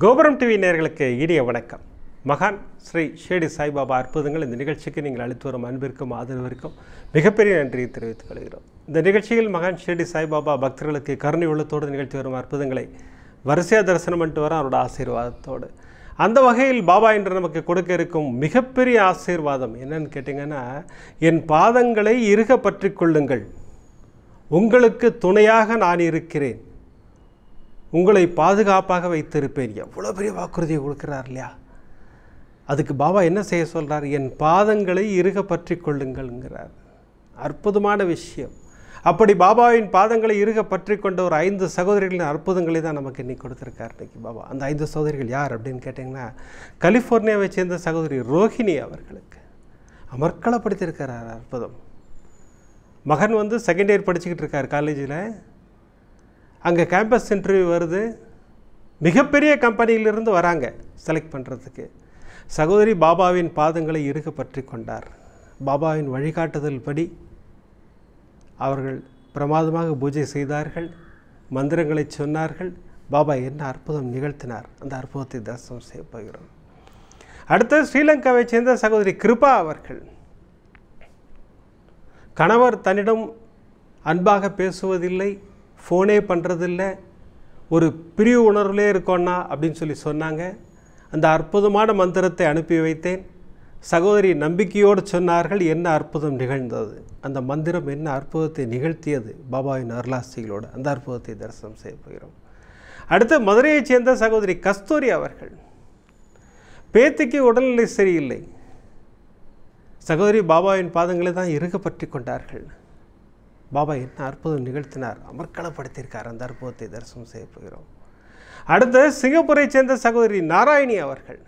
கோபுரம் டிவி நேயர்களுக்கு இனிய வணக்கம். மகான் ஸ்ரீ ஷிரடி சாய்பாபா அற்புதங்கள் இந்த நிகழ்ச்சிக்கு நீங்கள் அளித்து வரும் அன்பிற்கும் ஆதரவிற்கும் மிகப்பெரிய நன்றியை தெரிவித்துக் கொள்கிறோம். இந்த நிகழ்ச்சியில் மகான் ஷிரடி சாய்பாபா பக்தர்களுக்கு கருணை உள்ளத்தோடு நிகழ்த்தி வரும் அற்புதங்களை வரிசையாக தரிசனம் பண்ணிட்டு வர அவரோட ஆசீர்வாதத்தோடு அந்த வகையில் பாபா என்று நமக்கு கொடுக்க இருக்கும் மிகப்பெரிய ஆசீர்வாதம் என்னன்னு கேட்டிங்கன்னா, என் பாதங்களை இறுக பற்றி கொள்ளுங்கள், உங்களுக்கு துணையாக நான் இருக்கிறேன், உங்களை பாதுகாப்பாக வைத்திருப்பேன். எவ்வளோ பெரிய வாக்குறுதியை கொடுக்குறார் இல்லையா? அதுக்கு பாபா என்ன செய்ய சொல்கிறார்? என் பாதங்களை இறுக பற்றி கொள்ளுங்கள்ங்கிறார். அற்புதமான விஷயம். அப்படி பாபாவின் பாதங்களை இறுக பற்றி கொண்ட ஒரு 5 சகோதரிகளின் அற்புதங்களை தான் நமக்கு இன்னைக்கு கொடுத்துருக்கார் இன்னைக்கு பாபா. அந்த 5 சகோதரிகள் யார் அப்படின்னு கேட்டிங்கன்னா, கலிஃபோர்னியாவை சேர்ந்த சகோதரி ரோஹிணி அவர்களுக்கு அமர்க்களப்படுத்தியிருக்கிறார். அற்புதம். மகன் வந்து செகண்ட் இயர் படிச்சுக்கிட்டு இருக்கார் காலேஜில். அங்கே கேம்பஸ் இன்டர்வியூ வருது. மிகப்பெரிய கம்பெனியிலிருந்து வராங்க செலக்ட் பண்ணுறதுக்கு. சகோதரி பாபாவின் பாதங்களை இறுக பற்றி கொண்டார். பாபாவின் வழிகாட்டுதல் படி அவர்கள் பிரமாதமாக பூஜை செய்தார்கள், மந்திரங்களை சொன்னார்கள். பாபா என்ன அற்புதம் நிகழ்த்தினார், அந்த அற்புதத்தை தரிசனம் செய்ய போகிறோம். அடுத்து ஸ்ரீலங்காவை சேர்ந்த சகோதரி கிருபா அவர்கள், கணவர் தன்னிடம் அன்பாக பேசுவதில்லை, ஃபோனே பண்ணுறதில்லை, ஒரு பிரிவு உணர்வுலே இருக்கோன்னா அப்படின்னு சொன்னாங்க. அந்த அற்புதமான மந்திரத்தை அனுப்பி வைத்தேன். சகோதரி நம்பிக்கையோடு சொன்னார்கள். என்ன அற்புதம் நிகழ்ந்தது, அந்த மந்திரம் என்ன அற்புதத்தை நிகழ்த்தியது பாபாவின் அருளாசிகளோடு, அந்த அற்புதத்தை தரிசனம் செய்ய போகிறோம். அடுத்து மதுரையைச் சேர்ந்த சகோதரி கஸ்தூரி அவர்கள், பேத்திக்கு உடல்நிலை சரியில்லை, சகோதரி பாபாவின் பாதங்களை தான் இறுக பற்றி கொண்டார்கள். பாபா என்ன அற்புதம் நிகழ்த்தினார், அமர்க்களப்படுத்தியிருக்கார். அந்த அற்புதத்தை தரிசனம் செய்ய போகிறோம். அடுத்து சிங்கப்பூரை சேர்ந்த சகோதரி நாராயணி அவர்கள்,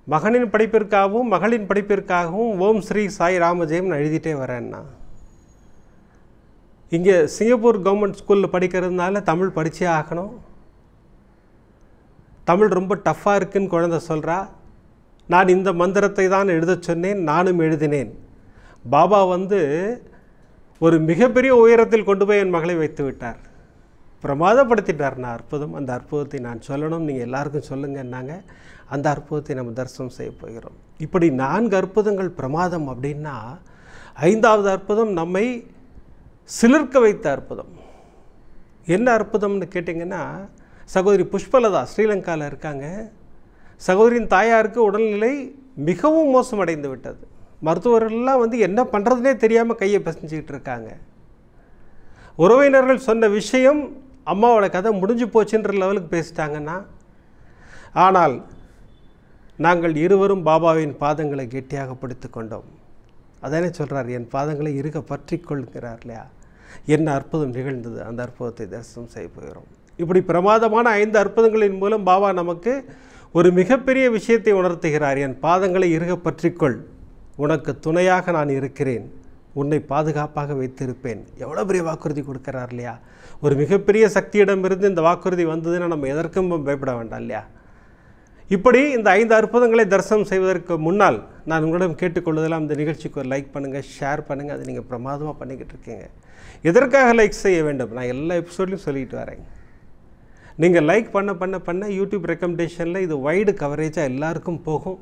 மகனின் படிப்பிற்காகவும் மகளின் படிப்பிற்காகவும் ஓம் ஸ்ரீ சாய் ராமஜெயம் எழுதிட்டே வரேன்னா, இங்கே சிங்கப்பூர் கவர்மெண்ட் ஸ்கூலில் படிக்கிறதுனால தமிழ் படித்தே ஆகணும், தமிழ் ரொம்ப டஃப்பாக இருக்குன்னு குழந்தை சொல்கிறா. நான் இந்த மந்திரத்தை தான் எழுத சொன்னேன், நானும் எழுதினேன். பாபா வந்து ஒரு மிகப்பெரிய உயரத்தில் கொண்டு போய் என் மகளை வைத்து விட்டார், பிரமாதப்படுத்திட்டார். நான் அற்புதம், அந்த அற்புதத்தை நான் சொல்லணும், நீங்கள் எல்லாருக்கும் சொல்லுங்கன்னாங்க. அந்த அற்புதத்தை நம்ம தரிசனம் செய்ய போகிறோம். இப்படி 4 அற்புதங்கள் பிரமாதம் அப்படின்னா, 5வது அற்புதம் நம்மை சிலிர்க்க வைத்த அற்புதம். என்ன அற்புதம்னு கேட்டிங்கன்னா, சகோதரி புஷ்பலதா ஸ்ரீலங்காவில் இருக்காங்க. சகோதரியின் தாயாருக்கு உடல்நிலை மிகவும் மோசமடைந்து விட்டது. மருத்துவர்கள்லாம் வந்து என்ன பண்ணுறதுனே தெரியாமல் கையை பிசைஞ்சிக்கிட்டு இருக்காங்க. உறவினர்கள் சொன்ன விஷயம் அம்மாவோட கதை முடிஞ்சு போச்சுன்ற லெவலுக்கு பேசிட்டாங்கன்னா, ஆனால் நாங்கள் இருவரும் பாபாவின் பாதங்களை கெட்டியாக பிடித்து கொண்டோம். அதானே சொல்கிறார், என் பாதங்களை இறுக பற்றி கொள்கிறார் இல்லையா? என்ன அற்புதம் நிகழ்ந்தது, அந்த அற்புதத்தை தரிசனம் செய்ய போகிறோம். இப்படி பிரமாதமான 5 அற்புதங்களின் மூலம் பாபா நமக்கு ஒரு மிகப்பெரிய விஷயத்தை உணர்த்துகிறார். என் பாதங்களை இறுக பற்றிக்கொள், உனக்கு துணையாக நான் இருக்கிறேன், உன்னை பாதுகாப்பாக வைத்திருப்பேன். எவ்வளோ பெரிய வாக்குறுதி கொடுக்குறார் இல்லையா? ஒரு மிகப்பெரிய சக்தியிடமிருந்து இந்த வாக்குறுதி வந்ததுன்னா நம்ம எதற்கும் பயப்பட வேண்டாம் இல்லையா? இப்படி இந்த 5 அற்புதங்களை தரிசனம் செய்வதற்கு முன்னால் நான் உங்களிடம் கேட்டுக்கொள்வதெல்லாம் இந்த நிகழ்ச்சிக்கு ஒரு லைக் பண்ணுங்கள், ஷேர் பண்ணுங்கள். அது நீங்கள் பிரமாதமாக பண்ணிக்கிட்டு இருக்கீங்க. எதற்காக லைக் செய்ய வேண்டும்? நான் எல்லா எபிசோட்லையும் சொல்லிட்டு வரேன். நீங்கள் லைக் பண்ண யூடியூப் ரெக்கமெண்டேஷனில் இது வைடு கவரேஜாக எல்லாருக்கும் போகும்.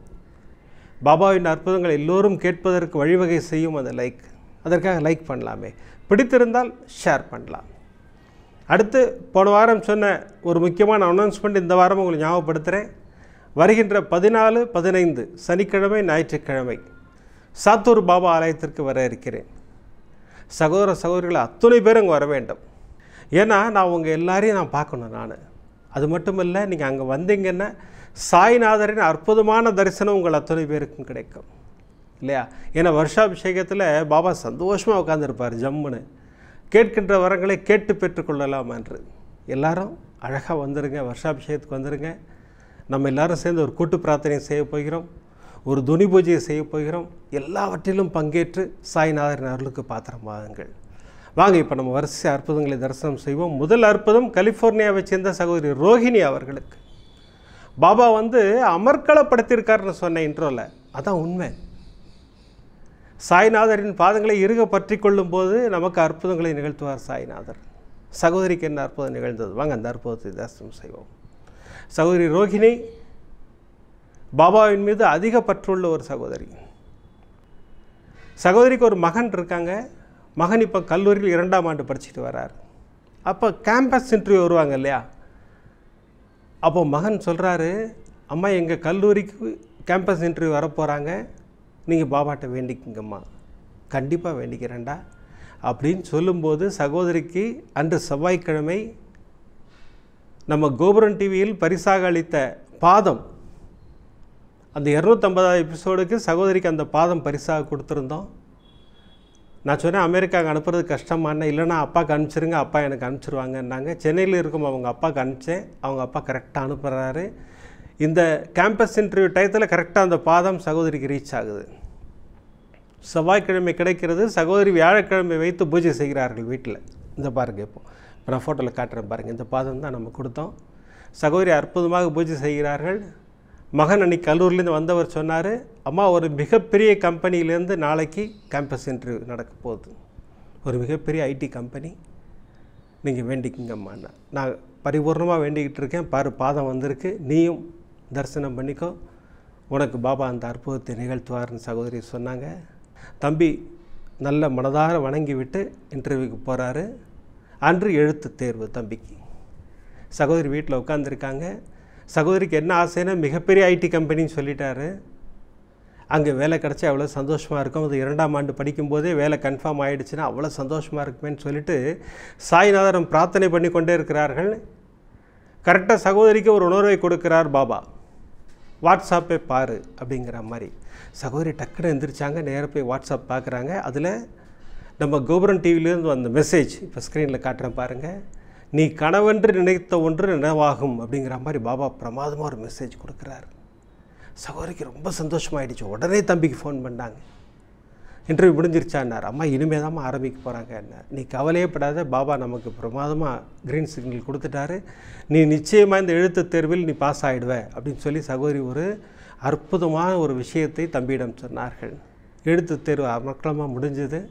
பாபாவின் அற்புதங்கள் எல்லோரும் கேட்பதற்கு வழிவகை செய்யும் அந்த லைக். அதற்காக லைக் பண்ணலாமே, பிடித்திருந்தால் ஷேர் பண்ணலாம். அடுத்து போன வாரம் சொன்ன ஒரு முக்கியமான அனௌன்ஸ்மெண்ட் இந்த வாரம் உங்களுக்கு ஞாபகப்படுத்துகிறேன். வருகின்ற 14, 15 சனிக்கிழமை, ஞாயிற்றுக்கிழமை சாத்தூர் பாபா ஆலயத்திற்கு வர இருக்கிறேன். சகோதர சகோதரிகளை அத்தனை பேரும் அங்கே வர வேண்டும். ஏன்னா நான் உங்கள் எல்லாரையும் நான் பார்க்கணும். நான் அது மட்டும் இல்லை, நீங்கள் அங்கே வந்தீங்கன்னா சாய்நாதரின் அற்புதமான தரிசனம் உங்கள் அத்தனை பேருக்கும் கிடைக்கும் இல்லையா? ஏன்னா வருஷாபிஷேகத்தில் பாபா சந்தோஷமாக உட்காந்துருப்பார் ஜம்முன்னு. கேட்கின்ற வரங்களை கேட்டு பெற்றுக்கொள்ளலாம் என்று எல்லாரும் அழகாக வந்துடுங்க, வருஷாபிஷேகத்துக்கு வந்துடுங்க. நம்ம எல்லாரும் சேர்ந்து ஒரு கூட்டு பிரார்த்தனை செய்ய போகிறோம், ஒரு துணி பூஜையை செய்ய போகிறோம். எல்லாவற்றிலும் பங்கேற்று சாய்நாதரின் அருளுக்கு பாத்திரமாகுங்கள். வாங்க இப்போ நம்ம வரிசை அற்புதங்களை தரிசனம் செய்வோம். முதல் அற்புதம் கலிஃபோர்னியாவை சேர்ந்த சகோதரி ரோஹிணி அவர்களுக்கு பாபா வந்து அமர்க்களப்படுத்தியிருக்காருன்னு சொன்ன இன்ட்ரோவில். அதான் உண்மை. சாய்நாதரின் பாதங்களை இறுக பற்றி கொள்ளும் போது நமக்கு அற்புதங்களை நிகழ்த்துவார் சாய்நாதர். சகோதரிக்கு என்ன அற்புதம் நிகழ்ந்தது, வாங்க அந்த அற்புதத்தை தரிசனம் செய்வோம். சகோதரி ரோஹிணி பாபாவின் மீது அதிக பற்றுள்ள ஒரு சகோதரி. சகோதரிக்கு ஒரு மகன் இருக்காங்க. மகன் இப்போ கல்லூரியில் 2ஆம் ஆண்டு படிச்சுட்டு வர்றார். அப்போ கேம்பஸ் இன்டர்வியூ வருவாங்க இல்லையா, அப்போ மகன் சொல்கிறாரு, அம்மா எங்கள் கல்லூரிக்கு கேம்பஸ் இன்டர்வியூ வரப்போகிறாங்க, நீங்கள் பாபாட்ட வேண்டிக்குங்கம்மா. கண்டிப்பாக வேண்டிக்கிறேன்டா அப்படின்னு சொல்லும்போது சகோதரிக்கு அன்று செவ்வாய்க்கிழமை நம்ம கோபுரம் டிவியில் பரிசாக அளித்த பாதம், அந்த 250வது எபிசோடுக்கு சகோதரிக்கு அந்த பாதம் பரிசாக கொடுத்துருந்தோம். நான் சொன்னேன் அமெரிக்காவுக்கு அனுப்புறது கஷ்டமான, இல்லைனா அப்பாவுக்கு அனுப்பிச்சிருங்க, அப்பா எனக்கு அனுப்பிச்சிருவாங்கன்னாங்க. சென்னையில் இருக்கும் அவங்க அப்பாவுக்கு அனுப்பிச்சேன். அவங்க அப்பா கரெக்டாக அனுப்புகிறாரு. இந்த கேம்பஸ் இன்டர்வியூ டயத்தில் கரெக்டாக அந்த பாதம் சகோதரிக்கு ரீச் ஆகுது. செவ்வாய்க்கிழமை கிடைக்கிறது. சகோதரி வியாழக்கிழமை வைத்து பூஜை செய்கிறார்கள் வீட்டில். இந்த பாருங்கள், இப்போ நான் ஃபோட்டோவில் காட்டுறேன் பாருங்கள். இந்த பாதம் தான் நம்ம கொடுத்தோம். சகோதரி அற்புதமாக பூஜை செய்கிறார்கள். மகன் அன்றைக்கி கல்லூரிலேருந்து வந்தவர் சொன்னார், அம்மா ஒரு மிகப்பெரிய கம்பெனிலேருந்து நாளைக்கு கேம்பஸ் இன்டர்வியூ நடக்க போகுது, ஒரு மிகப்பெரிய ஐடி கம்பெனி, நீங்கள் வேண்டிக்குங்கம்மாண்ணா. நான் பரிபூர்ணமாக வேண்டிக்கிட்டு இருக்கேன், பாரு பாதம் வந்திருக்கு, நீயும் தரிசனம் பண்ணிக்கோ, உனக்கு பாபா அந்த அற்புதத்தை நிகழ்த்துவார்னு சகோதரி சொன்னாங்க. தம்பி நல்ல மனதார வணங்கி விட்டு இன்டர்வியூக்கு போகிறாரு. அன்று எழுத்து தேர்வு தம்பிக்கு. சகோதரி வீட்டில் உட்காந்துருக்காங்க. சகோதரிக்கு என்ன ஆசைன்னா மிகப்பெரிய ஐடி கம்பெனின்னு சொல்லிட்டாரு. அங்கே வேலை கிடச்சா அவ்வளோ சந்தோஷமாக இருக்கும். அது 2ஆம் ஆண்டு படிக்கும்போதே வேலை கன்ஃபார்ம் ஆகிடுச்சுன்னா அவ்வளோ சந்தோஷமாக இருக்குமேன்னு சொல்லிட்டு சாய்நாதரம் பிரார்த்தனை பண்ணி கொண்டே இருக்கிறார்கள். கரெக்டாக சகோதரிக்கு ஒரு உணர்வை கொடுக்கிறார் பாபா, வாட்ஸ்அப்பை பாரு அப்படிங்கிற மாதிரி. சகோதரி டக்குன்னு எந்திரிச்சாங்க, நேராக போய் வாட்ஸ்அப் பார்க்குறாங்க. அதில் நம்ம கோபுரம் டிவிலேருந்து வந்த மெசேஜ் இப்போ ஸ்க்ரீனில் காட்டுறேன் பாருங்கள். நீ கனவென்று நினைத்த ஒன்று நினைவாகும் அப்படிங்கிற மாதிரி பாபா பிரமாதமாக ஒரு மெசேஜ் கொடுக்குறாரு. சகோதரிக்கு ரொம்ப சந்தோஷமாயிடுச்சு. உடனே தம்பிக்கு ஃபோன் பண்ணாங்க, இன்டர்வியூ முடிஞ்சிருச்சான்னார். அம்மா இனிமேல் தான் ஆரம்பிக்க போகிறாங்க என்ன, நீ கவலையே படாத, பாபா நமக்கு பிரமாதமாக க்ரீன் சிக்னல் கொடுத்துட்டாரு, நீ நிச்சயமாக இந்த எழுத்து தேர்வில் நீ பாஸ் ஆகிடுவ அப்படின்னு சொல்லி சகோதரி ஒரு அற்புதமான ஒரு விஷயத்தை தம்பியிடம் சொன்னார்கள். எழுத்து தேர்வு அமர்க்கலமாக முடிஞ்சது.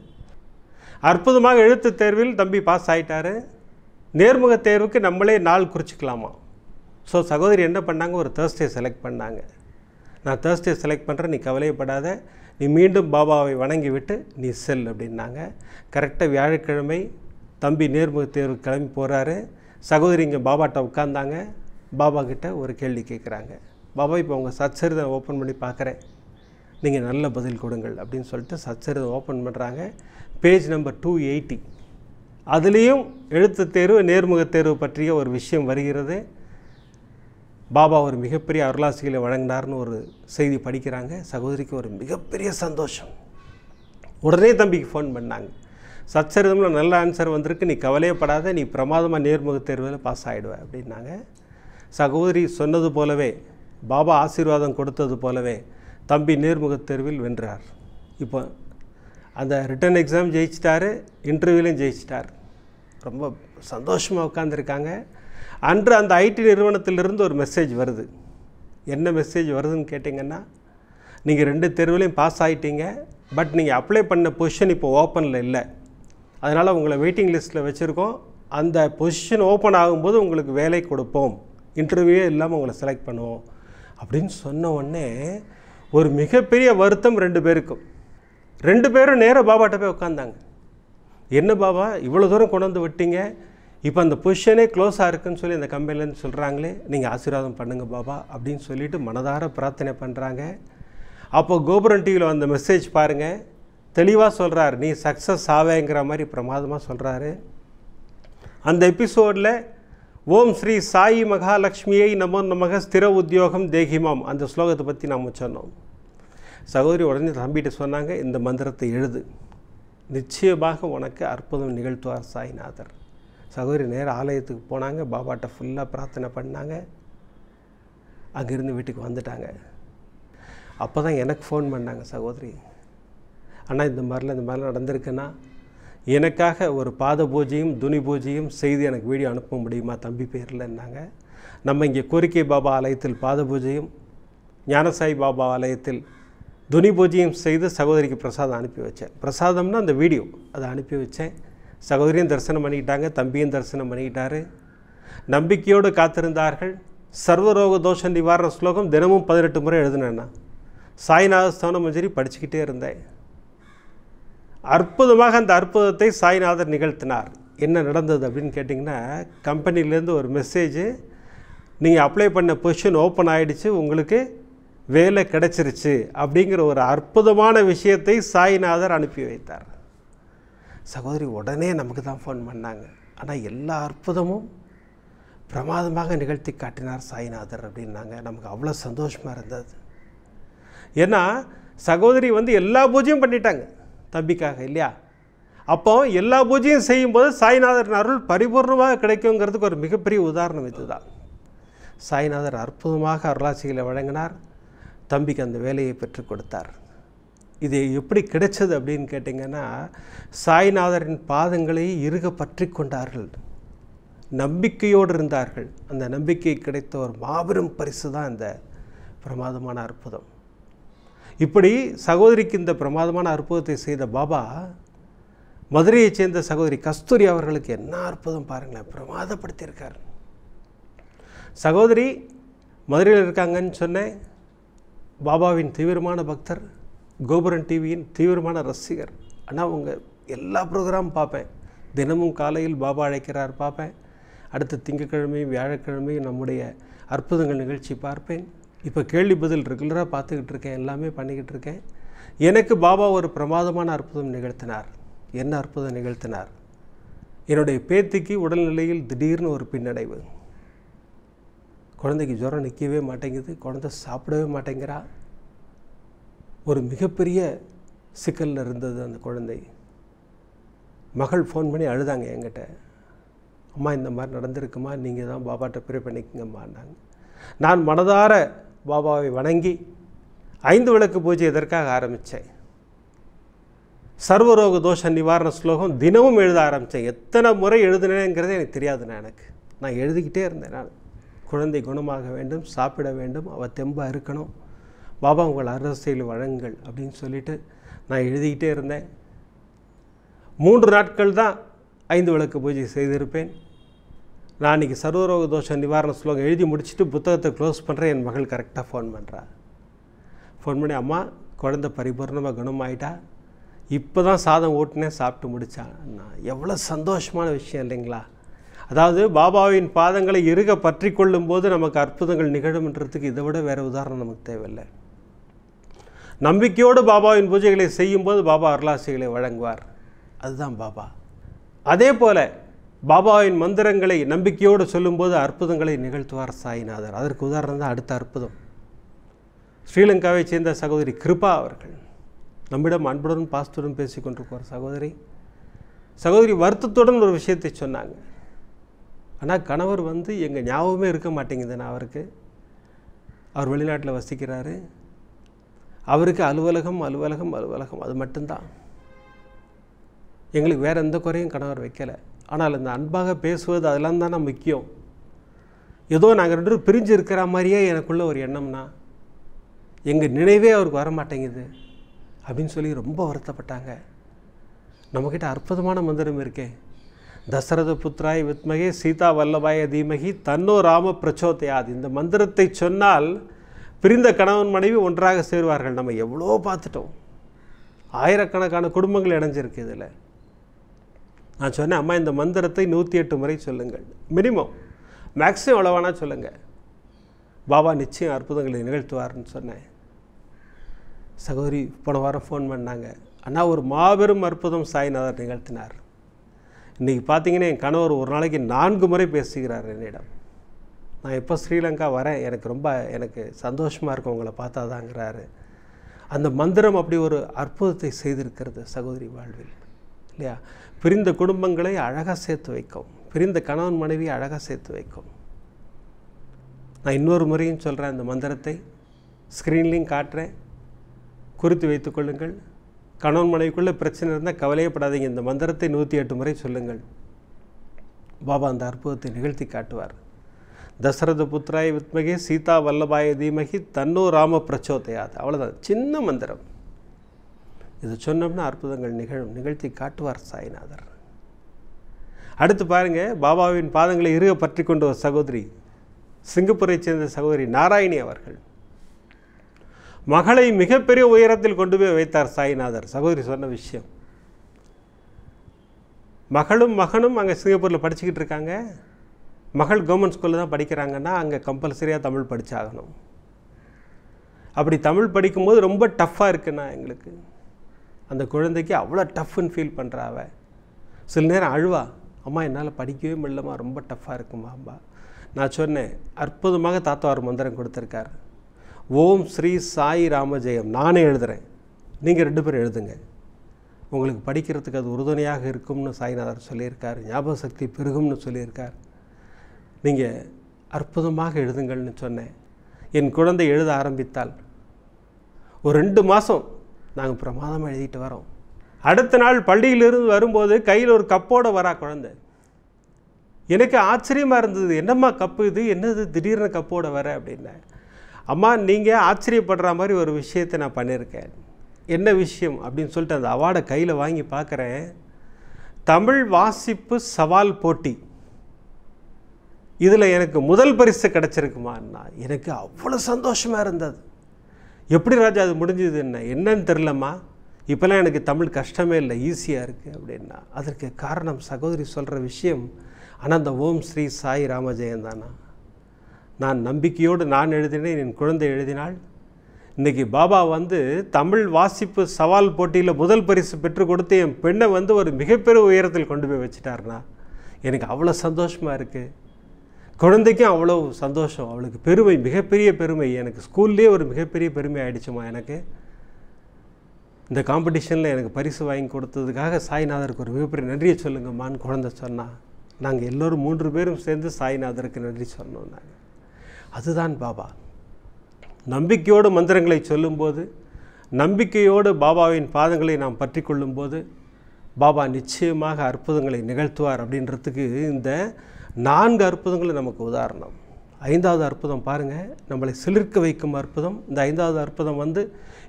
அற்புதமாக எழுத்து தேர்வில் தம்பி பாஸ் ஆகிட்டார். நேர்முக தேர்வுக்கு நம்மளே நாள் குறிச்சிக்கலாமா. ஸோ சகோதரி என்ன பண்ணாங்க, ஒரு தேர்ஸ்டே செலக்ட் பண்ணாங்க. நான் தேர்ஸ்டே செலக்ட் பண்ணுறேன், நீ கவலையப்படாத, நீ மீண்டும் பாபாவை வணங்கி விட்டு நீ செல் அப்படின்னாங்க. கரெக்டாக வியாழக்கிழமை தம்பி நேர்முக தேர்வு கிளம்பி போகிறாரு. சகோதரி இங்கே பாபாட்ட உட்காந்தாங்க. பாபா கிட்ட ஒரு கேள்வி கேட்குறாங்க, பாபா இப்போ உங்கள் சச்சரிதம் ஓப்பன் பண்ணி பார்க்குறேன், நீங்கள் நல்ல பதில் கொடுங்கள் அப்படின்னு சொல்லிட்டு சச்சரிதம் ஓப்பன் பண்ணுறாங்க. Page number 280. அதுலேயும் எழுத்து தேர்வு நேர்முக தேர்வு பற்றிய ஒரு விஷயம் வருகிறது. பாபா ஒரு மிகப்பெரிய அருளாசிகளை வழங்கினார்னு ஒரு செய்தி படிக்கிறாங்க. சகோதரிக்கு ஒரு மிகப்பெரிய சந்தோஷம். உடனே தம்பிக்கு ஃபோன் பண்ணாங்க, சச்சரிதமில் நல்ல ஆன்சர் வந்திருக்கு, நீ கவலையப்படாத, நீ பிரமாதமாக நேர்முக தேர்வில் பாஸ் ஆகிடுவ அப்படின்னாங்க. சகோதரி சொன்னது போலவே, பாபா ஆசீர்வாதம் கொடுத்தது போலவே தம்பி நேர்முக தேர்வில் வென்றார். இப்போ அந்த ரிட்டன் எக்ஸாம் ஜெயிச்சிட்டாரு, இன்டர்வியூலையும் ஜெயிச்சிட்டார். ரொம்ப சந்தோஷமாக உட்காந்துருக்காங்க. அன்று அந்த ஐடி நிறுவனத்திலிருந்து ஒரு மெசேஜ் வருது. என்ன மெசேஜ் வருதுன்னு கேட்டிங்கன்னா, நீங்கள் 2 தேர்வுலையும் பாஸ் ஆகிட்டீங்க, பட் நீங்கள் அப்ளை பண்ண பொசிஷன் இப்போ ஓப்பனில் இல்லை, அதனால் உங்களை வெயிட்டிங் லிஸ்ட்டில் வச்சுருக்கோம், அந்த பொசிஷன் ஓப்பன் ஆகும்போது உங்களுக்கு வேலை கொடுப்போம், இன்டர்வியூவே இல்லாமல் உங்களை செலக்ட் பண்ணுவோம் அப்படின்னு சொன்ன உடனே ஒரு மிகப்பெரிய வருத்தம் 2 பேருக்கும். 2 பேரும் நேராக பாபாட்ட போய் உட்காந்தாங்க. என்ன பாபா இவ்வளோ தூரம் கொண்டு வந்து விட்டீங்க, இப்போ அந்த பொசிஷனே க்ளோஸாக இருக்குன்னு சொல்லி அந்த கம்பெனிலேருந்து சொல்கிறாங்களே, நீங்கள் ஆசீர்வாதம் பண்ணுங்கள் பாபா அப்படின்னு சொல்லிட்டு மனதார பிரார்த்தனை பண்ணுறாங்க. அப்போது கோபுரம் டிவியில் வந்த மெசேஜ் பாருங்கள், தெளிவாக சொல்கிறார், நீ சக்ஸஸ் ஆவேங்கிற மாதிரி பிரமாதமாக சொல்கிறாரு. அந்த எபிசோடில் ஓம் ஸ்ரீ சாயி மகாலட்சுமியை நமோ நமக ஸ்திர உத்தியோகம் தேகிமாம் அந்த ஸ்லோகத்தை பற்றி நாம் சொன்னோம். சகோதரி உடனே தம்பிகிட்ட சொன்னாங்க, இந்த மந்திரத்தை எழுது, நிச்சயமாக உனக்கு அற்புதம் நிகழ்த்துவார் சாய்நாதர். சகோதரி நேர ஆலயத்துக்கு போனாங்க, பாபாட்ட ஃபுல்லாக பிரார்த்தனை பண்ணாங்க. அங்கேருந்து வீட்டுக்கு வந்துட்டாங்க. அப்போ தான் எனக்கு ஃபோன் பண்ணாங்க சகோதரி, அண்ணா இந்த மாதிரிலாம் நடந்திருக்குன்னா எனக்காக ஒரு பாத பூஜையும் துனி பூஜையும் செய்து எனக்கு வீடியோ அனுப்ப முடியுமா தம்பி பேரில்னாங்க. நம்ம இங்கே கோரிக்கை பாபா ஆலயத்தில் பாத பூஜையும் ஞானசாய் பாபா ஆலயத்தில் துனி பூஜையும் செய்து சகோதரிக்கு பிரசாதம் அனுப்பி வச்சேன். பிரசாதம்னா அந்த வீடியோ அதை அனுப்பி வச்சேன். சகோதரியும் தரிசனம் பண்ணிக்கிட்டாங்க, தம்பியும் தரிசனம் பண்ணிக்கிட்டாரு. நம்பிக்கையோடு காத்திருந்தார்கள். சர்வரோக தோஷ நிவாரண ஸ்லோகம் தினமும் 18 முறை எழுதினேன்னா சாய்நாத ஸ்தவன மஞ்சரி படிச்சுக்கிட்டே இருந்தேன். அற்புதமாக அந்த அற்புதத்தை சாய்நாதர் நிகழ்த்தினார். என்ன நடந்தது அப்படின்னு கேட்டிங்கன்னா, கம்பெனிலேருந்து ஒரு மெசேஜ், நீங்கள் அப்ளை பண்ண பொசிஷன் ஓப்பன் ஆகிடுச்சு, உங்களுக்கு வேலை கிடச்சிருச்சு அப்படிங்கிற ஒரு அற்புதமான விஷயத்தை சாய்நாதர் அனுப்பி வைத்தார். சகோதரி உடனே நமக்கு தான் ஃபோன் பண்ணாங்க. ஆனால் எல்லா அற்புதமும் பிரமாதமாக நிகழ்த்தி காட்டினார் சாய்நாதர் அப்படின்னாங்க. நமக்கு அவ்வளோ சந்தோஷமாக இருந்தது. ஏன்னா சகோதரி எல்லா பூஜையும் பண்ணிட்டாங்க தம்பிக்காக இல்லையா. அப்போ எல்லா பூஜையும் செய்யும்போது சாய்நாதர் அருள் பரிபூர்ணமாக கிடைக்குங்கிறதுக்கு ஒரு மிகப்பெரிய உதாரணம் இதுதான். சாய்நாதர் அற்புதமாக அருளாட்சிகளை வழங்கினார். தம்பிக்கு அந்த வேலையை பெற்றுக் கொடுத்தார். இது எப்படி கிடைச்சது அப்படின்னு கேட்டிங்கன்னா, சாய்நாதரின் பாதங்களை இறுக பற்றி கொண்டார்கள், நம்பிக்கையோடு இருந்தார்கள். அந்த நம்பிக்கை கிடைத்த ஒரு மாபெரும் பரிசு தான் இந்த பிரமாதமான அற்புதம். இப்படி சகோதரிக்கு இந்த பிரமாதமான அற்புதத்தை செய்த பாபா மதுரையைச் சேர்ந்த சகோதரி கஸ்தூரி அவர்களுக்கு என்ன அற்புதம் பாருங்களேன், பிரமாதப்படுத்தியிருக்கார். சகோதரி மதுரையில் இருக்காங்கன்னு சொன்னேன். பாபாவின் தீவிரமான பக்தர், கோபுரன் டிவியின் தீவிரமான ரசிகர். ஆனால் உங்கள் எல்லா ப்ரோக்ராமும் பார்ப்பேன். தினமும் காலையில் பாபா அழைக்கிறார் பார்ப்பேன். அடுத்த திங்கட்கிழமையும் வியாழக்கிழமையும் நம்முடைய அற்புதங்கள் நிகழ்ச்சி பார்ப்பேன். இப்போ கேள்வி பதில் ரெகுலராக பார்த்துக்கிட்டு இருக்கேன், எல்லாமே பண்ணிக்கிட்டு இருக்கேன். எனக்கு பாபா ஒரு பிரமாதமான அற்புதம் நிகழ்த்தினார். என்ன அற்புதம் நிகழ்த்தினார்? என்னுடைய பேத்திக்கு உடல்நிலையில் திடீர்னு ஒரு பின்னடைவு. குழந்தைக்கு ஜுரம் நிற்கவே மாட்டேங்குது, குழந்தை சாப்பிடவே மாட்டேங்கிறா. ஒரு மிகப்பெரிய சிக்கலில் இருந்தது அந்த குழந்தை. மகள் ஃபோன் பண்ணி அழுதாங்க என்கிட்ட, அம்மா இந்த மாதிரி நடந்திருக்குமா, நீங்கள் தான் பாபாட்ட ப்ரே பண்ணிக்கங்கம்மான்னாங்க. நான் மனதார பாபாவை வணங்கி 5 விளக்கு பூஜை எதற்காக ஆரம்பித்தேன். சர்வரோக தோஷ நிவாரண ஸ்லோகம் தினமும் எழுத ஆரம்பித்தேன். எத்தனை முறை எழுதினேங்கிறதே எனக்கு தெரியாதுண்ணா. நான் எழுதிக்கிட்டே இருந்தேன். நான் குழந்தை குணமாக வேண்டும், சாப்பிட வேண்டும், அவள் தெம்பாக இருக்கணும், பாபா உங்கள் அரசியல் வழங்குங்கள் அப்படின்னு சொல்லிட்டு நான் எழுதிக்கிட்டே இருந்தேன். 3 நாட்கள் தான் 5 விளக்கு பூஜை செய்திருப்பேன். நான் இன்றைக்கி சர்வரோக தோஷ நிவாரண ஸ்லோகம் எழுதி முடிச்சுட்டு புத்தகத்தை க்ளோஸ் பண்ணுறேன். என் மகள் கரெக்டாக ஃபோன் பண்ணுறா. ஃபோன் பண்ணி, அம்மா குழந்தை பரிபூர்ணமாக குணமாயிட்டா, இப்போ தான் சாதம் ஓட்டுனேன், சாப்பிட்டு முடித்தான். எவ்வளோ சந்தோஷமான விஷயம் இல்லைங்களா? அதாவது பாபாவின் பாதங்களை இறுக பற்றி கொள்ளும்போது நமக்கு அற்புதங்கள் நிகழும்ன்றதுக்கு இதை விட வேறு உதாரணம் நமக்கு தேவையில்லை. நம்பிக்கையோடு பாபாவின் பூஜைகளை செய்யும்போது பாபா அருளாசிகளை வழங்குவார். அதுதான் பாபா. அதே போல் பாபாவின் மந்திரங்களை நம்பிக்கையோடு சொல்லும்போது அற்புதங்களை நிகழ்த்துவார் சாய்நாதர். அதற்கு உதாரணம் தான் அடுத்த அற்புதம். ஸ்ரீலங்காவை சேர்ந்த சகோதரி கிருபா அவர்கள் நம்மிடம் அன்புடன் பாசத்துடன் பேசி கொண்டிருக்கிற சகோதரி வருத்தத்துடன் ஒரு விஷயத்தை சொன்னாங்க. ஆனால் கணவர் எங்கள் ஞாபகமே இருக்க மாட்டேங்குது. நான் அவர் வெளிநாட்டில் வசிக்கிறாரு. அவருக்கு அலுவலகம் அது மட்டும்தான். எங்களுக்கு வேறு எந்த குறையும் கணவர் வைக்கலை. ஆனால் இந்த அன்பாக பேசுவது அதெல்லாம் தானே முக்கியம். ஏதோ நாங்கள் 2 பேரும் பிரிஞ்சு இருக்கிற மாதிரியே எனக்குள்ள ஒரு எண்ணம்னா, எங்கள் நினைவே அவருக்கு வர மாட்டேங்குது அப்படின்னு சொல்லி ரொம்ப வருத்தப்பட்டாங்க. நம்மக்கிட்ட அற்புதமான மந்திரம் இருக்கே, தசரத புத்திராய் வித்மகே சீதா வல்லபாய தீமகி தன்னோ ராம பிரச்சோதயாது. இந்த மந்திரத்தை சொன்னால் பிரிந்த கணவன் மனைவி ஒன்றாக சேருவார்கள். நம்ம எவ்வளோ பார்த்துட்டோம். ஆயிரக்கணக்கான குடும்பங்கள் இணைஞ்சிருக்கு இதில். நான் சொன்னேன், அம்மா இந்த மந்திரத்தை 108 முறை சொல்லுங்கள், மினிமம், மேக்ஸிமம் எவ்வளவானா சொல்லுங்கள், பாபா நிச்சயம் அற்புதங்களை நிகழ்த்துவார்னு சொன்னேன். சகோதரி போன வாரம் ஃபோன் பண்ணாங்க, அண்ணா ஒரு மாபெரும் அற்புதம் சாய்நாதர் நிகழ்த்தினார். இன்றைக்கி பார்த்தீங்கன்னா என் கணவர் ஒரு நாளைக்கு 4 முறை பேசுகிறார் என்னிடம். நான் எப்போ ஸ்ரீலங்கா வரேன், எனக்கு சந்தோஷமாக இருக்கும் உங்களை பார்த்தாதாங்கிறாரு. அந்த மந்திரம் அப்படி ஒரு அற்புதத்தை செய்திருக்கிறது சகோதரி வாழ்வில் இல்லையா. பிரிந்த குடும்பங்களை அழகாக சேர்த்து வைக்கும், பிரிந்த கணவன் மனைவி அழகாக சேர்த்து வைக்கும். நான் இன்னொரு முறையும் சொல்கிறேன், அந்த மந்திரத்தை ஸ்க்ரீன்லேயும் காட்டுறேன், குறித்து வைத்து கொள்ளுங்கள். கணவன் மனைவிக்குள்ளே பிரச்சனை இருந்தால் கவலையப்படாதீங்க, இந்த மந்திரத்தை 108 முறை சொல்லுங்கள். பாபா அந்த அற்புதத்தை நிகழ்த்தி காட்டுவார். தசரத புத்திராய வித்மகே சீதா வல்லபாய தீமகி தன்னோ ராம பிரச்சோதயாது. அவ்வளோதான், சின்ன மந்திரம். இது சொன்னோம்னா அற்புதங்கள் நிகழ்த்தி காட்டுவார் சாய்நாதர். அடுத்து பாருங்கள், பாபாவின் பாதங்களை இறுக பற்றி கொண்ட ஒரு சகோதரி சிங்கப்பூரைச் சேர்ந்த சகோதரி நாராயணி அவர்கள். மகளை மிகப்பெரிய உயரத்தில் கொண்டு போய் வைத்தார் சாய்நாதர். சகோதரி சொன்ன விஷயம், மகளும் மகனும் அங்கே சிங்கப்பூரில் படிச்சுக்கிட்டு இருக்காங்க. மகள் கவர்மெண்ட் ஸ்கூலில் தான் படிக்கிறாங்கன்னா அங்கே கம்பல்சரியாக தமிழ் படித்தாகணும். அப்படி தமிழ் படிக்கும்போது ரொம்ப டஃப்பாக இருக்குண்ணா எங்களுக்கு. அந்த குழந்தைக்கு அவ்வளோ டஃப்னு ஃபீல் பண்ணுறா. அவள் சில நேரம் அழுவா, அம்மா என்னால் படிக்கவே முடியலம்மா, ரொம்ப டஃப்பாக இருக்குமா அம்மா. நான் சொன்னேன், அற்புதமாக தாத்தா ஒரு மந்திரம் கொடுத்துருக்கார். ஓம் ஸ்ரீ சாய் ராமஜெயம். நானே எழுதுகிறேன், நீங்கள் 2 பேரும் எழுதுங்க, உங்களுக்கு படிக்கிறதுக்கு அது உறுதுணையாக இருக்கும்னு சாய்நாதர் சொல்லியிருக்கார். ஞாபக சக்தி பெருகும்னு சொல்லியிருக்கார். நீங்கள் அற்புதமாக எழுதுங்கள்னு சொன்னேன். என் குழந்தை எழுத ஆரம்பித்தால் ஒரு 2 மாதம் நாங்கள் பிரமாதமாக எழுதிட்டு வரோம். அடுத்த நாள் பள்ளியிலிருந்து வரும்போது கையில் ஒரு கப்போடு வரா குழந்தை. எனக்கு ஆச்சரியமாக இருந்தது, என்னம்மா கப்பு இது, என்னது திடீர்னு கப்போடு வர அப்படின்னேன். அம்மா நீங்கள் ஆச்சரியப்படுற மாதிரி ஒரு விஷயத்தை நான் பண்ணியிருக்கேன். என்ன விஷயம் அப்படின்னு சொல்லிட்டு அந்த அவார்டை கையில் வாங்கி பார்க்குறேன். தமிழ் வாசிப்பு சவால் போட்டி, இதில் எனக்கு முதல் பரிசு கிடச்சிருக்குமான்னா எனக்கு அவ்வளோ சந்தோஷமாக இருந்தது. எப்படி ராஜா அது முடிஞ்சது? என்னன்னு தெரிலம்மா, இப்போலாம் எனக்கு தமிழ் கஷ்டமே இல்லை, ஈஸியாக இருக்குது அப்படின்னா. அதற்கு காரணம் சகோதரி சொல்கிற விஷயம். ஆனால் அந்த ஓம் ஸ்ரீ சாய் ராமஜெயம் தானா. நான் நம்பிக்கையோடு நான் எழுதினேன், என் குழந்தை எழுதினாள். இன்றைக்கி பாபா தமிழ் வாசிப்பு சவால் போட்டியில் முதல் பரிசு பெற்றுக் கொடுத்து என் பெண்ணை ஒரு மிகப்பெரிய உயரத்தில் கொண்டு போய் வச்சுட்டாருனா எனக்கு அவ்வளோ சந்தோஷமாக இருக்குது. குழந்தைக்கும் அவ்வளோ சந்தோஷம், அவளுக்கு பெருமை, மிகப்பெரிய பெருமை. எனக்கு ஸ்கூல்லேயே ஒரு மிகப்பெரிய பெருமை ஆகிடுச்சுமா. எனக்கு இந்த காம்படிஷனில் எனக்கு பரிசு வாங்கி கொடுத்ததுக்காக சாய்நாதருக்கு ஒரு மிகப்பெரிய நன்றியை சொல்லுங்கம்மான்னு குழந்தை சொன்னால், நாங்கள் எல்லோரும் 3 பேரும் சேர்ந்து சாய்நாதருக்கு நன்றி சொன்னோம். நாங்கள் அதுதான் பாபா. நம்பிக்கையோடு மந்திரங்களை சொல்லும்போது, நம்பிக்கையோடு பாபாவின் பாதங்களை நாம் பற்றி கொள்ளும்போது பாபா நிச்சயமாக அற்புதங்களை நிகழ்த்துவார். அப்படின்றதுக்கு இந்த 4 அற்புதங்களை நமக்கு உதாரணம். 5வது அற்புதம் பாருங்கள், நம்மளை சிலிர்க்க வைக்கும் அற்புதம். இந்த 5வது அற்புதம்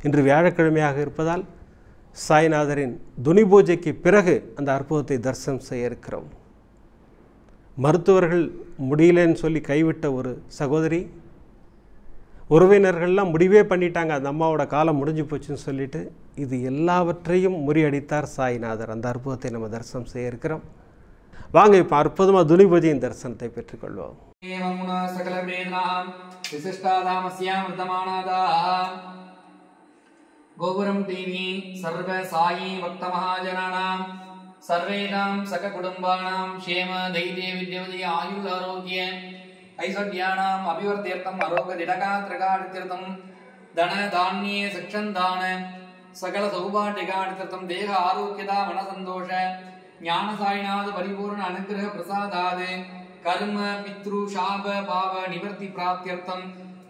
இன்று வியாழக்கிழமையாக இருப்பதால் சாய்நாதரின் துனி பூஜைக்கு பிறகு அந்த அற்புதத்தை தரிசனம் செய்ய இருக்கிறோம். மருத்துவர்கள் முடியலன்னு சொல்லி கைவிட்ட ஒரு சகோதரி, உறவினர்கள்லாம் முடிவே பண்ணிட்டாங்க, அந்த அம்மாவோட காலம் முடிஞ்சு போச்சுன்னு சொல்லிட்டு, இது எல்லாவற்றையும் முறியடித்தார் சாய்நாதர். அந்த அற்புதத்தை நம்ம தரிசனம் செய்ய இருக்கிறோம். வாங்க இப்போ அற்புதமாக துனி பூஜையின் தரிசனத்தை பெற்றுக்கொள்வோம். கோபுரம் டிவி சர்வ சாயி பக்த மகாஜனானாம் சர்வேஷாம் சக குடும்பானாம் க்ஷேம தைரிய வித்யவதி ஆயுள் ஆரோக்கிய ஐஸ்வர்யானாம் அபிவர்த்தியர்த்தம் அரோக திடகா திரகாடித்யர்த்தம் தன தானியே சக்ஷந்தான சகல சௌபாட்டிகாடித்யர்த்தம் தேக ஆரோக்கியதா மனசந்தோஷ ஞான சாய்நாத பரிபூர்ண அனுகிரக பிரசாதாது கர்ம பித்ரு சாப பாவ நிவர்த்தி பிராப்தியர்த்தம்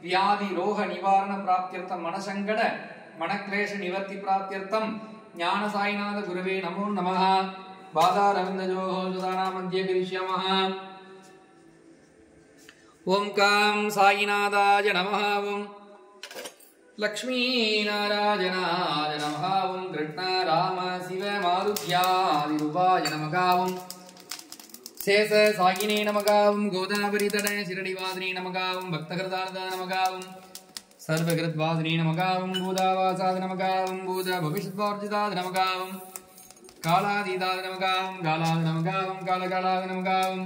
வியாதி ரோக நிவாரண பிராப்தியர்த்தம் மனசங்கட மனக்லேஷ நிவர்த்தி பிராப்தியர்த்தம் ஞான சாய்நாத குருவே நமோ நமः. பாதாரவிந்தஜோஹோ சுதானா மத்திய கிரிஷ்யமः. ஓம் காம் சாயிநாதாய நமः. ஓம் லக்ஷ்மீ நாராயணாய நமः. ஓம் கிருஷ்ண ராம சிவ மாருத்யாதி ரூபாய நமः. ஓம் சேஷ சாயினே நமः. ஓம் கோதாவரி தட சிரடிவாதினே நமः. ஓம் பக்தகிருதார்த்த நமः. ஓம் सर्वकृत्वादिने नमः. ओं भूतावासाद नमः. ओं भूत भविष्यद्वार्जिताद नमः. ओं कालातीताद नमः. ओं कालाद नमः. ओं कालकालाद नमः. ओं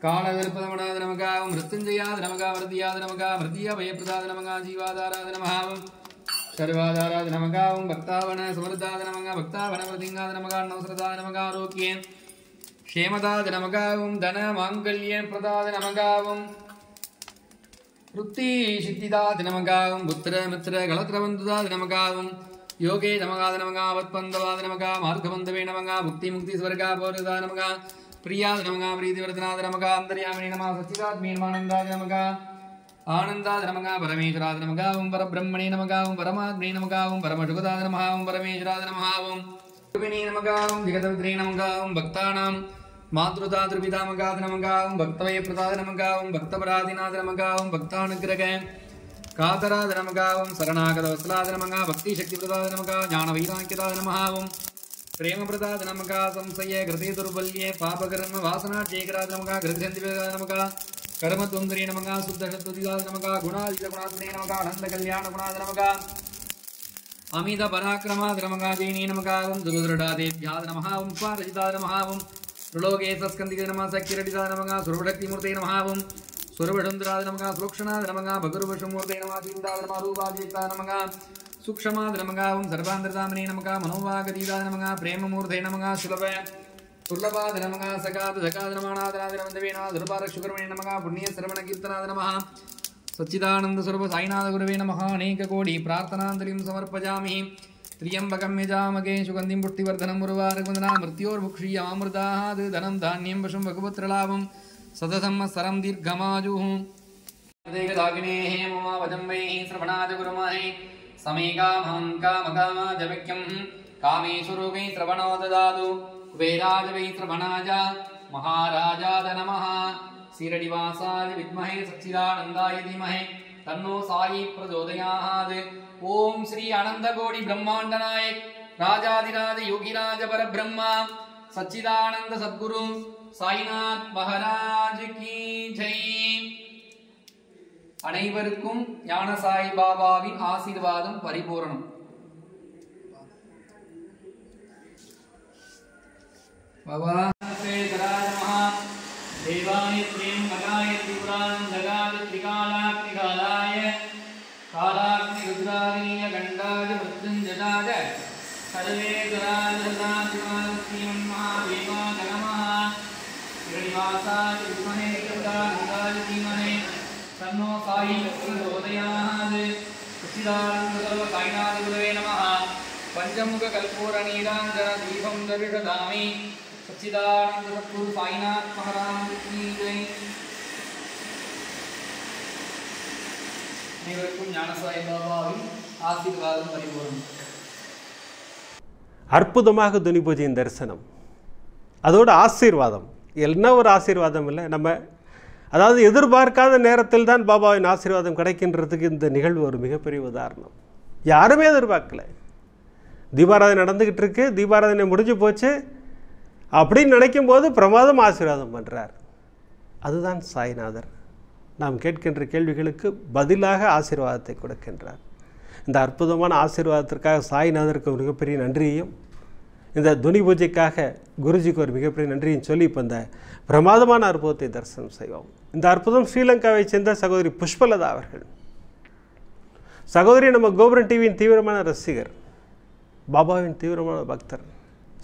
कालगर्भदमनाद नमः. ओं मृत्युंजयाद नमः. मृत्याद नमः. मृत्याभयप्रदाद नमः. जीवाधाराद नमः. ओं सर्वाधाराद नमः. ओं भक्तावण समृद्धाद नमः. भक्तावण प्रतिंगाद नमः. नवसरदाद नमः. आरोग्ये क्षेमदाद नमः. ओं धन मांगल्ये प्रदाद नमः. ओं वृत्ति सिद्धिदाद नमः. ओं पुत्र मित्र गलत्रबन्धुदाद नमः. ओं योगे नमगाद नमः. वत्पन्दवाद नमः. मार्गबन्धवे नमः. मुक्ति मुक्ति स्वर्गापोरदाद नमः. प्रियाद नमः. प्रीतिवर्धनाद नमः. अन्तर्यामिने नमः. सच्चिदात्मे नमानन्दाद नमः. आनन्दाद नमः. परमेश्वराद नमः. ओं परब्रह्मणे नमः. ओं परमात्मने नमः. ओं परमसुखदाद नमः. ओं परमेश्वराद नमः. ओं रूपिणे नमः. ओं जगद्वित्रे नमः. ओं भक्तानां मातृदातृपितामगाद नमः. ओं भक्तवय प्रदाद नमः. ओं भक्तपराधिनाद नमः. ओं भक्तानुग्रह कातराद नमः. ओं शरणागत वत्सलाद नमः. भक्ति शक्ति प्रदाद नमः. ज्ञान वैराग्यदाद नमः. ओं प्रेम प्रदाद नमः. संशय कृते दुर्बल्ये पापकर्म वासना चेकराद नमः. कृतचन्द्रदाद नमः. कर्मत्वंदरे नमः शुद्धशब्दोदिदाय नमः गुणादिगुणात्मने नमः आनंद कल्याण गुणाद नमः अमित पराक्रमाद नमः देनी नमः ओम दुर्दृढादेभ्याद नमः ओम स्वारजिताय नमः ओम त्रिलोके सस्कंदिके नमः सकिरटिताय नमः सुरवशक्तिमूर्ते नमः ओम सुरवडुंद्राय नमः सुलक्षणाय नमः भगुरवशमूर्ते नमः दीनदाय नमः रूपाजिताय नमः सूक्ष्माद नमः ओम सर्वांतरदामने नमः मनोवागतीदाय नमः प्रेममूर्ते नमः सुलभ दुर्लभाद नमः सकाद जकाद नमः नमः दुर्पारक्षुकर्मणे नमः पुण्य श्रवण कीर्तनाद नमः सच्चिदानंद स्वरूप साईनाथ गुरुवे नमः अनेक कोटि प्रार्थनांजलिं समर्पयामि त्र्यंबकं यजामहे सुगंधिं पुष्टिवर्धनं मुरुवारकुंदना मृत्योर्मुक्षीयमामृतात् धनं धान्यं वशं भगवत्रलाभं सततं सरं दीर्घमाजुः देवदागिनेः मम वजम्बैः श्रवणाद गुरुमहे समेकामहं कामकामाजविक्यं कामेश्वरूपै श्रवणो ददातु कुबेराज वै श्रवणाज महाराजाद नमः श्रीरडिवासाय विद्महे सच्चिदानंदाय धीमहि तन्नो साई प्रचोदयात् ओम श्री आनंद कोटि ब्रह्मांड नायक राजाधिराज योगिराज परब्रह्मा सच्चिदानंद सद्गुरु साईनाथ महाराज की जय अனைவருக்கும் ஞான சாய் பாபாவின் ஆசீர்வாதம் பரிபூரணம் बाबा से कराय नमः देवाय प्रेम मगाय त्रिपुरां जगाद त्रिकालाय कालाग्नि रुद्राग्निय गंडाज मृत्युंजयाज सर्वे दुराज सदाशिवाय महादेवाय नमः श्रीनिवासाय विद्महे सच्चिदानंदाय धीमहि तन्नो साई प्रचोदयात् सच्चिदानंद सर्व साईनाथ गुरुवे नमः पंचमुख कल्पूर नीरांजन दीपं दर्शयामि सच्चिदानंद सद्गुरु साईनाथ महाराज की जय अनेवरुक्कुम ஞான சாய் பாபாவின் ஆசீர்வாதம் பரிபூரணம் அற்புதமாக துணி பூஜையின் தரிசனம் அதோட ஆசீர்வாதம் என்ன ஒரு ஆசீர்வாதம் இல்லை நம்ம அதாவது எதிர்பார்க்காத நேரத்தில் தான் பாபாவின் ஆசீர்வாதம் கிடைக்கின்றதுக்கு இந்த நிகழ்வு ஒரு மிகப்பெரிய உதாரணம் யாருமே எதிர்பார்க்கல தீபாராதனை நடந்துக்கிட்டு இருக்கு தீபாராதனை முடிஞ்சு போச்சு அப்படின்னு நினைக்கும் போது பிரமாதம் ஆசீர்வாதம் பண்ணுறார் அதுதான் சாய்நாதர் நாம் கேட்கின்ற கேள்விகளுக்கு பதிலாக ஆசீர்வாதத்தை கொடுக்கின்றார் இந்த அற்புதமான ஆசீர்வாதத்திற்காக சாய்நாதருக்கு ஒரு மிகப்பெரிய நன்றியையும் இந்த துணி பூஜைக்காக குருஜிக்கு ஒரு மிகப்பெரிய நன்றியும் சொல்லி இப்போ இந்த பிரமாதமான அற்புதத்தை தரிசனம் செய்வோம் இந்த அற்புதம் ஸ்ரீலங்காவை சேர்ந்த சகோதரி புஷ்பலதா அவர்கள் சகோதரி நம்ம கோபுரம் டிவியின் தீவிரமான ரசிகர் பாபாவின் தீவிரமான பக்தர்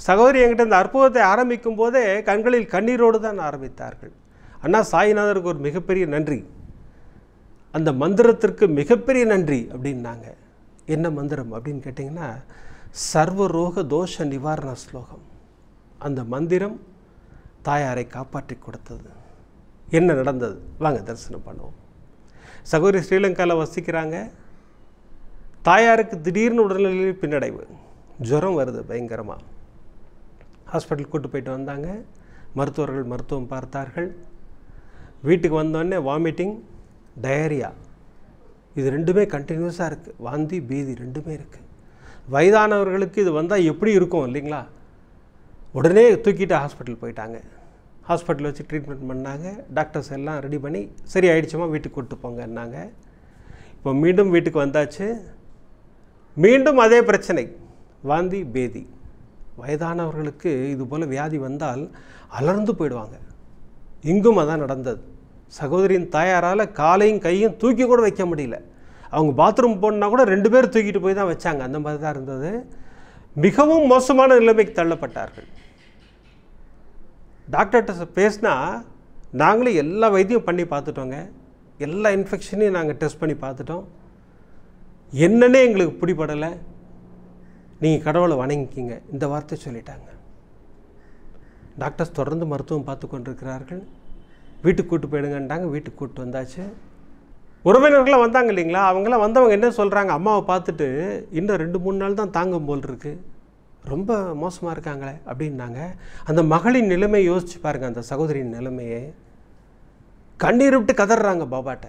சகோதரி என்கிட்ட இந்த அற்புதத்தை ஆரம்பிக்கும் போதே கண்களில் கண்ணீரோடு தான் ஆரம்பித்தார்கள் அண்ணா சாய்நாதருக்கு ஒரு மிகப்பெரிய நன்றி அந்த மந்திரத்திற்கு மிகப்பெரிய நன்றி அப்படின்னாங்க என்ன மந்திரம் அப்படின்னு கேட்டிங்கன்னா சர்வரோக தோஷ நிவாரண ஸ்லோகம் அந்த மந்திரம் தாயாரை காப்பாற்றி கொடுத்தது என்ன நடந்தது வாங்க தரிசனம் பண்ணுவோம் சகோதரி ஸ்ரீலங்காவில் வசிக்கிறாங்க தாயாருக்கு திடீர்னு உடல்நிலையில் பின்னடைவு ஜுரம் வருது பயங்கரமாக ஹாஸ்பிட்டல் கூட்டு போயிட்டு வந்தாங்க மருத்துவர்கள் மருத்துவம் பார்த்தார்கள் வீட்டுக்கு வந்தோடனே வாமிட்டிங் டயரியா இது ரெண்டுமே கண்டினியூஸாக இருக்குது வாந்தி பீதி ரெண்டுமே இருக்குது வயதானவர்களுக்கு இது வந்தால் எப்படி இருக்கும் இல்லைங்களா உடனே தூக்கிட்டு ஹாஸ்பிட்டல் போயிட்டாங்க ஹாஸ்பிட்டலில் வச்சு ட்ரீட்மெண்ட் பண்ணாங்க டாக்டர்ஸ் எல்லாம் ரெடி பண்ணி சரி ஆகிடுச்சுமா வீட்டுக்கு கூப்பிட்டு போங்கன்னாங்க இப்போ மீண்டும் வீட்டுக்கு வந்தாச்சு மீண்டும் அதே பிரச்சனை வாந்தி பேதி வயதானவர்களுக்கு இதுபோல் வியாதி வந்தால் அலர்ந்து போயிடுவாங்க இங்கும் அதான் நடந்தது சகோதரியின் தாயாரால் காலையும் கையும் தூக்கி கூட வைக்க முடியல அவங்க பாத்ரூம் போனால் கூட 2 பேர் தூக்கிட்டு போய் தான் வச்சாங்க அந்த மாதிரி தான் இருந்தது மிகவும் மோசமான நிலைமைக்கு தள்ளப்பட்டார்கள் டாக்டர்கிட்ட பேசினா நாங்களே எல்லா வைத்தியம் பண்ணி பார்த்துட்டோங்க எல்லா இன்ஃபெக்ஷனையும் நாங்கள் டெஸ்ட் பண்ணி பார்த்துட்டோம் என்னன்னே எங்களுக்கு பிடிபடலை நீங்கள் கடவுளை வணங்கிக்கிங்க இந்த வார்த்தை சொல்லிட்டாங்க டாக்டர்ஸ் தொடர்ந்து மருத்துவம் பார்த்து கொண்டிருக்கிறார்கள் வீட்டுக்கு கூட்டு போயிடுங்கன்ட்டாங்க வீட்டுக்கு கூப்பிட்டு வந்தாச்சு உறவினர்கள்லாம் வந்தாங்க இல்லைங்களா அவங்களாம் வந்தவங்க என்ன சொல்கிறாங்க அம்மாவை பார்த்துட்டு இன்னும் 2-3 நாள் தான் தாங்கும் போல் இருக்குது ரொம்ப மோசமாக இருக்காங்களே அப்படின்னாங்க அந்த மகளின் நிலைமை யோசிச்சு பாருங்கள் அந்த சகோதரியின் நிலைமையை கண்ணீர் விட்டு கதறாங்க பாபாட்ட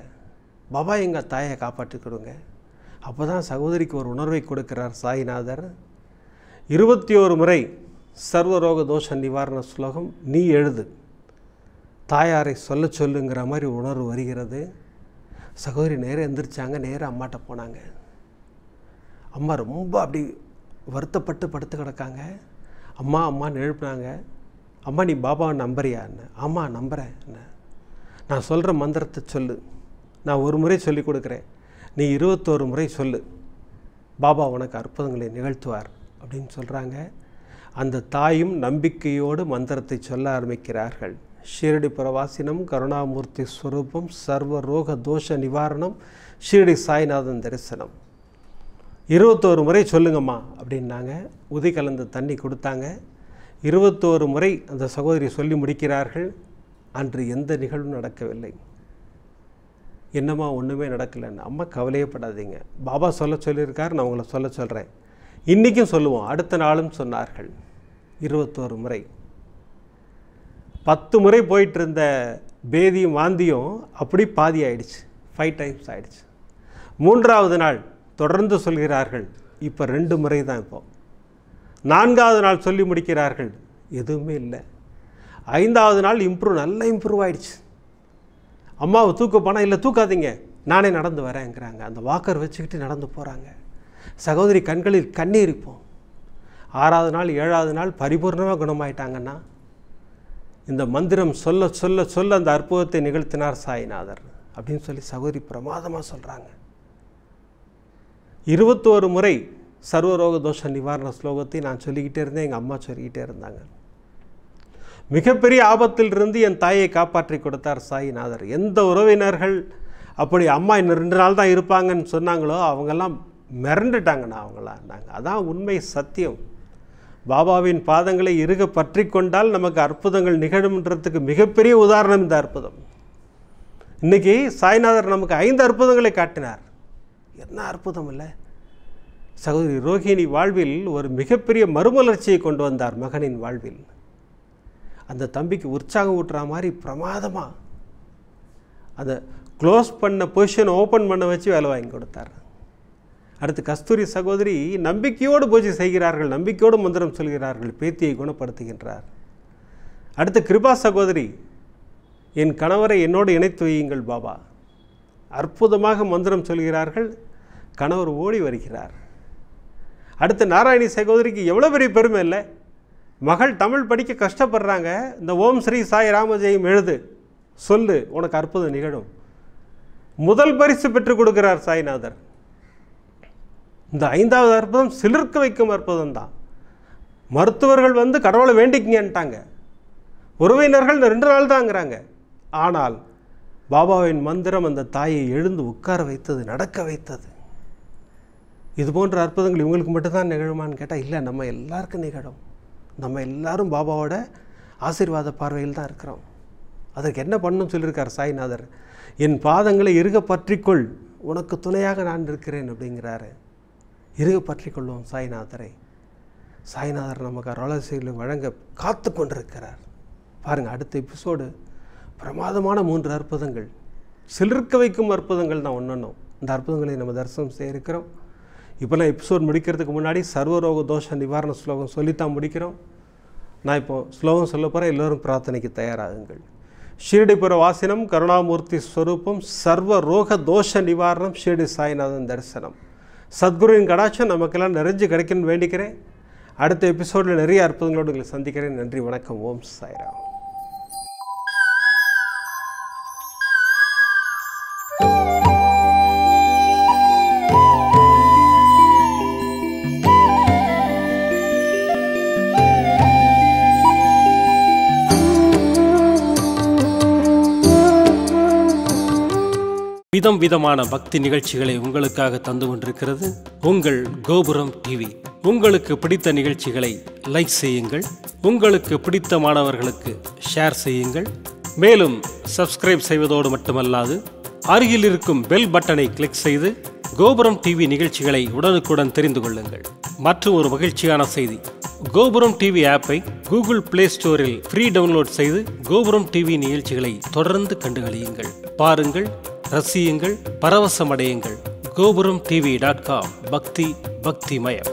பாபா எங்கள் தாயை காப்பாற்றி கொடுங்க அப்போ தான் சகோதரிக்கு ஒரு உணர்வை கொடுக்கிறார் சாய்நாதர் 21 முறை சர்வரோக தோஷ நிவாரண ஸ்லோகம் நீ எழுது தாயாரை சொல்லுங்கிற மாதிரி உணர்வு வருகிறது. சகோதரி நேராக எந்திரிச்சாங்க, நேராக அம்மாட்ட போனாங்க. அம்மா ரொம்ப அப்படி வருத்தப்பட்டு படுத்து கிடக்காங்க. அம்மான்னு எழுப்பினாங்க. அம்மா நீ பாபாவை நம்புறியான்னு. ஆமாம் நம்புகிறேன். நான் சொல்கிற மந்திரத்தை சொல்லு, நான் ஒரு முறை சொல்லி கொடுக்குறேன், நீ 21 முறை சொல்லு, பாபா உனக்கு அற்புதங்களை நிகழ்த்துவார் அப்படின்னு சொல்கிறாங்க. அந்த தாயும் நம்பிக்கையோடு மந்திரத்தை சொல்ல ஆரம்பிக்கிறார்கள். ஷீரடி புரவாசினம் கருணாமூர்த்தி ஸ்வரூபம் சர்வ ரோக தோஷ நிவாரணம் ஷீரடி சாய்நாதன் தரிசனம். 21 முறை சொல்லுங்கம்மா அப்படின்னாங்க. உதி கலந்த தண்ணி கொடுத்தாங்க. 21 முறை அந்த சகோதரி சொல்லி முடிக்கிறார்கள். அன்று எந்த நிகழ்வும் நடக்கவில்லை. என்னம்மா ஒன்றுமே நடக்கலைன்னு. அம்மா கவலையப்படாதீங்க, பாபா சொல்லியிருக்கார், நான் உங்களை சொல்கிறேன், இன்றைக்கும் சொல்லுவோம், அடுத்த நாளும் சொன்னார்கள். 21 முறை. 10 முறை போயிட்டு இருந்த பேதியும் வாந்தியும் அப்படி பாதி ஆயிடுச்சு. 5 டைம்ஸ் ஆயிடுச்சு. 3வது நாள் தொடர்ந்து சொல்கிறார்கள். இப்போ 2 முறை தான். இப்போ 4வது நாள் சொல்லி முடிக்கிறார்கள், எதுவுமே இல்லை. 5வது நாள் நல்லா இம்ப்ரூவ் ஆயிடுச்சு. அம்மாவை தூக்க போனால், இல்லை தூக்காதீங்க, நானே நடந்து வரேங்கிறாங்க. அந்த வாக்கர் வச்சுக்கிட்டு நடந்து போகிறாங்க. சகோதரி கண்களில் கண்ணீர். இப்போ 6வது நாள் 7வது நாள் பரிபூர்ணமாக குணமாயிட்டாங்கன்னா, இந்த மந்திரம் சொல்ல சொல்ல சொல்ல அந்த அற்புதத்தை நிகழ்த்தினார் சாய்நாதர் அப்படின்னு சொல்லி சகோதரி பிரமாதமாக சொல்கிறாங்க. 21 முறை சர்வரோக தோஷ நிவாரண ஸ்லோகத்தை நான் சொல்லிக்கிட்டே இருந்தேன், எங்கள் அம்மா சொல்லிக்கிட்டே இருந்தாங்க. மிகப்பெரிய ஆபத்திலிருந்து என் தாயை காப்பாற்றி கொடுத்தார் சாய்நாதர். எந்த உறவினர்கள் அப்படி அம்மா இன்னும் 2 நாள் தான் இருப்பாங்கன்னு சொன்னாங்களோ அவங்கெல்லாம் மிரண்டுட்டாங்கண்ணா. நாங்கள் அதான் உண்மை, சத்தியம். பாபாவின் பாதங்களை இறுக பற்றி கொண்டால் நமக்கு அற்புதங்கள் நிகழும்ன்றதுக்கு மிகப்பெரிய உதாரணம் இந்த அற்புதம். இன்றைக்கி சாய்நாதர் நமக்கு 5 அற்புதங்களை காட்டினார். என்ன அற்புதம் இல்லை? சகோதரி ரோஹிணி வாழ்வில் ஒரு மிகப்பெரிய மறுமலர்ச்சியை கொண்டு வந்தார் மகனின் வாழ்வில். அந்த தம்பிக்கு உற்சாகம் ஊட்டுற மாதிரி பிரமாதமாக அதை க்ளோஸ் பண்ண பொசிஷன் ஓப்பன் பண்ண வச்சு வேலை வாங்கி கொடுத்தார். அடுத்து கஸ்தூரி சகோதரி நம்பிக்கையோடு பூஜை செய்கிறார்கள், நம்பிக்கையோடு மந்திரம் சொல்கிறார்கள், பேத்தியை குணப்படுத்துகின்றார். அடுத்து கிருபா சகோதரி, என் கணவரை என்னோடு இணைத்து வையுங்கள் பாபா, அற்புதமாக மந்திரம் சொல்கிறார்கள், கணவர் ஓடி வருகிறார். அடுத்து நாராயணி சகோதரிக்கு எவ்வளோ பெரிய பெருமை இல்லை? மகள் தமிழ் படிக்க கஷ்டப்படுறாங்க, இந்த ஓம் ஸ்ரீ சாய் ராமஜெயம் எழுது, சொல்லு, உனக்கு அற்புதம் நிகழும். முதல் பரிசு பெற்றுக் கொடுக்கிறார் சாய்நாதர். இந்த 5வது அற்புதம் சிலிர்க்க வைக்கும் அற்புதம் தான். மருத்துவர்கள் வந்து கடவுளை வேண்டிக்கிங்கன்ட்டாங்க, உறவினர்கள் 2 நாள் தாங்கிறாங்க. ஆனால் பாபாவின் மந்திரம் அந்த தாயை எழுந்து உட்கார வைத்தது, நடக்க வைத்தது. இது போன்ற அற்புதங்கள் இவங்களுக்கு மட்டும்தான் நிகழுமான்னு கேட்டால் இல்லை, நம்ம எல்லாருக்கும் நிகழும். நம்ம எல்லாரும் பாபாவோட ஆசீர்வாத பார்வையில் தான் இருக்கிறோம். அதற்கு என்ன பண்ணணும்னு சொல்லியிருக்கார் சாய்நாதர், என் பாதங்களை இறுக பற்றிக்கொள், உனக்கு துணையாக நான் இருக்கிறேன் அப்படிங்கிறாரு. இறுக பற்றிக்கொள்வோம் சாய்நாதரை. சாய்நாதர் நமக்கு அருளாசிகளை வழங்க காத்து கொண்டிருக்கிறார். பாருங்கள், அடுத்த எபிசோடு பிரமாதமான 3 அற்புதங்கள், சிலிர்க்க வைக்கும் அற்புதங்கள் தான் ஒன்றும். இந்த அற்புதங்களை நம்ம தரிசனம் செய்ய இருக்கிறோம். இப்போலாம் எபிசோட் முடிக்கிறதுக்கு முன்னாடி சர்வரோக தோஷ நிவாரண ஸ்லோகம் சொல்லித்தான் முடிக்கிறோம். நான் இப்போ ஸ்லோகம் சொல்ல போகிறேன், எல்லோரும் பிரார்த்தனைக்கு தயாராகுங்கள். ஷீரடிபுர வாசினம் கருணாமூர்த்தி ஸ்வரூபம் சர்வ ரோக தோஷ நிவாரணம் ஷீரடி சாய்நாதன் தரிசனம். சத்குருவின் கடாட்சம் நமக்கெல்லாம் நிறைஞ்சு கிடைக்குன்னு வேண்டிக்கிறேன். அடுத்த எபிசோடில் நிறைய அற்புதங்களோடு உங்களை சந்திக்கிறேன். நன்றி, வணக்கம். ஓம் சாய்ராம். விதம் விதமான பக்தி நிகழ்ச்சிகளை உங்களுக்காக தந்து கொண்டிருக்கிறது உங்கள் கோபுரம் டிவி. உங்களுக்கு பிடித்த நிகழ்ச்சிகளை லைக் செய்யுங்கள், உங்களுக்கு பிடித்த மாணவர்களுக்கு ஷேர் செய்யுங்கள். மேலும் சப்ஸ்கிரைப் செய்வதோடு மட்டுமல்லாது அருகில் இருக்கும் பெல் பட்டனை கிளிக் செய்து கோபுரம் டிவி நிகழ்ச்சிகளை உடனுக்குடன் தெரிந்து கொள்ளுங்கள். மற்றும் ஒரு மகிழ்ச்சியான செய்தி, கோபுரம் டிவி ஆப்பை கூகுள் பிளே ஸ்டோரில் ஃப்ரீ டவுன்லோட் செய்து கோபுரம் டிவி நிகழ்ச்சிகளை தொடர்ந்து கண்டுகளியுங்கள், பாருங்கள், ரசியுங்கள், பரவசமடையுங்கள். gopuramtv.com. பக்தி பக்திமயம்.